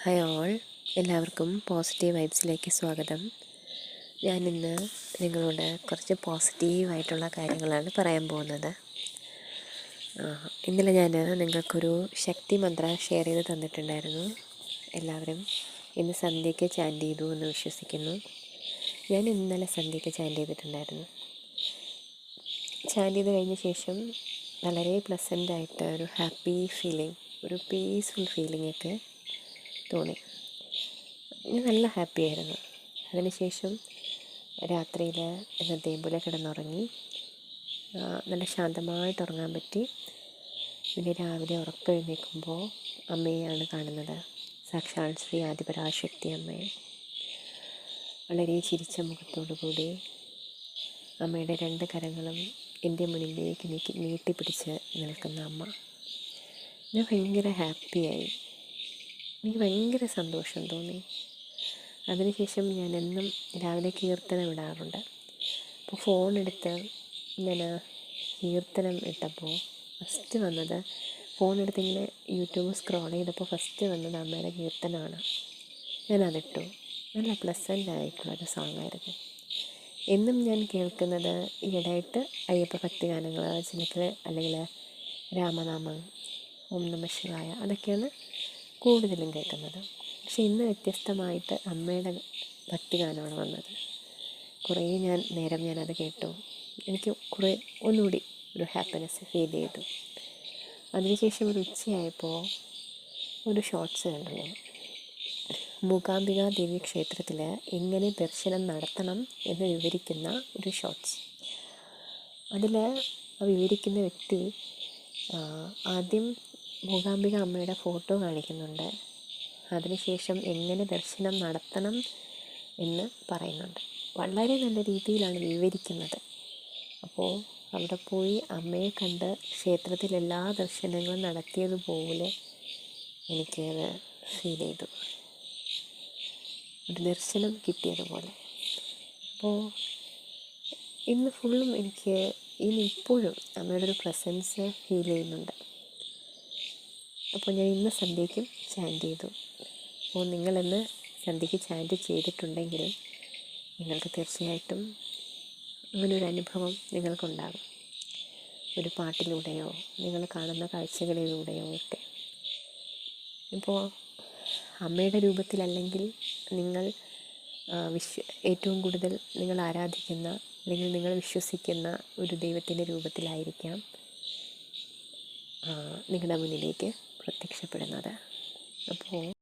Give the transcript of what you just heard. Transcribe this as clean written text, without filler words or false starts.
Hi all, എല്ലാവർക്കും positive വൈബ്സിലേക്ക് സ്വാഗതം. ഞാനിന്ന് നിങ്ങളോട് കുറച്ച് പോസിറ്റീവായിട്ടുള്ള കാര്യങ്ങളാണ് പറയാൻ പോകുന്നത്. ഇന്നലെ ഞാൻ നിങ്ങൾക്കൊരു ശക്തി മന്ത്ര ഷെയർ ചെയ്ത് തന്നിട്ടുണ്ടായിരുന്നു. എല്ലാവരും ഇന്ന് സന്ധ്യയ്ക്ക് ചാൻറ്റ് ചെയ്തു എന്ന് വിശ്വസിക്കുന്നു. ഞാൻ ഇന്നലെ സന്ധ്യയ്ക്ക് ചാൻറ്റ് ചെയ്തിട്ടുണ്ടായിരുന്നു. ചാൻറ്റ് ചെയ്ത് കഴിഞ്ഞ ശേഷം വളരെ പ്ലസൻ്റായിട്ട് ഒരു ഹാപ്പി ഫീലിംഗ്, ഒരു പീസ്ഫുൾ ഫീലിംഗ് ഒക്കെ തോന്നി. നല്ല ഹാപ്പി ആയിരുന്നു. അതിനുശേഷം രാത്രിയിൽ എന്നത്തേയും പോലെ കിടന്നുറങ്ങി. നല്ല ശാന്തമായിട്ട് ഉറങ്ങാൻ പറ്റി. പിന്നെ രാവിലെ ഉറക്കെഴുന്നേൽക്കുമ്പോൾ അമ്മയെയാണ് കാണുന്നത്, സാക്ഷാൽ ശ്രീ ആദിപരാശക്തി അമ്മയെ. വളരെ ചിരിച്ച മുഖത്തോടു കൂടി അമ്മയുടെ 2 കരങ്ങളും എൻ്റെ മുന്നിലേക്ക് നീട്ടിപ്പിടിച്ച് നിൽക്കുന്ന അമ്മ. ഞാൻ ഭയങ്കര ഹാപ്പിയായി. എനിക്ക് ഭയങ്കര സന്തോഷം തോന്നി. അതിനുശേഷം ഞാൻ എന്നും രാവിലെ കീർത്തനം ഇടാറുണ്ട്. അപ്പോൾ ഫോണെടുത്ത് ഞാൻ കീർത്തനം ഇട്ടപ്പോൾ ഫസ്റ്റ് വന്നത്, ഫോണെടുത്ത് ഇങ്ങനെ യൂട്യൂബ് സ്ക്രോൾ ചെയ്തപ്പോൾ ഫസ്റ്റ് വന്നത് അമ്മയുടെ കീർത്തനമാണ്. ഞാനതിട്ടു. നല്ല പ്ലസൻ്റ് ആയിട്ടുള്ളൊരു സോങ്ങായിരുന്നു. എന്നും ഞാൻ കേൾക്കുന്നത് ഈയിടെയായിട്ട് അയ്യപ്പ ഭക്തി ഗാനങ്ങൾ, ചിലപ്പോൾ അല്ലെങ്കിൽ രാമനാമം, ഓം നമഃ ശിവായ, അതൊക്കെയാണ് കൂടുതലും കേൾക്കുന്നത്. പക്ഷെ ഇന്ന് വ്യത്യസ്തമായിട്ട് അമ്മയുടെ ഭക്തിഗാനമാണ് വന്നത്. കുറേ നേരം ഞാനത് കേട്ടു. എനിക്ക് ഒന്നുകൂടി ഒരു ഹാപ്പിനെസ് ഫീൽ ചെയ്തു. അതിനുശേഷം ഒരു ഉച്ചയായപ്പോൾ ഒരു ഷോർട്സ് കണ്ടു ഞാൻ. മൂകാംബിക ദേവി ക്ഷേത്രത്തിൽ എങ്ങനെ ദർശനം നടത്തണം എന്ന് വിവരിക്കുന്ന ഒരു ഷോർട്സ്. അതിൽ വിവരിക്കുന്ന വ്യക്തി ആദ്യം മൂകാംബിക അമ്മയുടെ ഫോട്ടോ കാണിക്കുന്നുണ്ട്. അതിനുശേഷം എങ്ങനെ ദർശനം നടത്തണം എന്ന് പറയുന്നുണ്ട്. വളരെ നല്ല രീതിയിലാണ് വിവരിക്കുന്നത്. അപ്പോൾ അവിടെ പോയി അമ്മയെ കണ്ട് ക്ഷേത്രത്തിൽ എല്ലാ ദർശനങ്ങളും നടത്തിയതുപോലെ എനിക്കത് ഫീൽ ചെയ്തു. ഒരു ദർശനം കിട്ടിയതുപോലെ. അപ്പോൾ ഇന്ന് ഫുള്ളും എനിക്ക് ഇപ്പോഴും അമ്മയുടെ ഒരു പ്രസൻസ് ഫീൽ ചെയ്യുന്നുണ്ട്. അപ്പോൾ ഞാൻ ഇന്ന് സന്ധ്യയ്ക്കും ചാൻറ്റ് ചെയ്തു. അപ്പോൾ നിങ്ങളിന്ന് സന്ധ്യയ്ക്ക് ചാൻറ്റ് ചെയ്തിട്ടുണ്ടെങ്കിൽ നിങ്ങൾക്ക് തീർച്ചയായിട്ടും അങ്ങനൊരു അനുഭവം നിങ്ങൾക്കുണ്ടാകും. ഒരു പാട്ടിലൂടെയോ നിങ്ങൾ കാണുന്ന കാഴ്ചകളിലൂടെയോ ഒക്കെ. ഇപ്പോൾ അമ്മയുടെ രൂപത്തിലല്ലെങ്കിൽ നിങ്ങൾ ഏറ്റവും കൂടുതൽ നിങ്ങൾ ആരാധിക്കുന്ന അല്ലെങ്കിൽ നിങ്ങൾ വിശ്വസിക്കുന്ന ഒരു ദൈവത്തിൻ്റെ രൂപത്തിലായിരിക്കാം നിങ്ങളുടെ മുന്നിലേക്ക് പ്രത്യക്ഷപ്പെടുന്നത്. അപ്പോൾ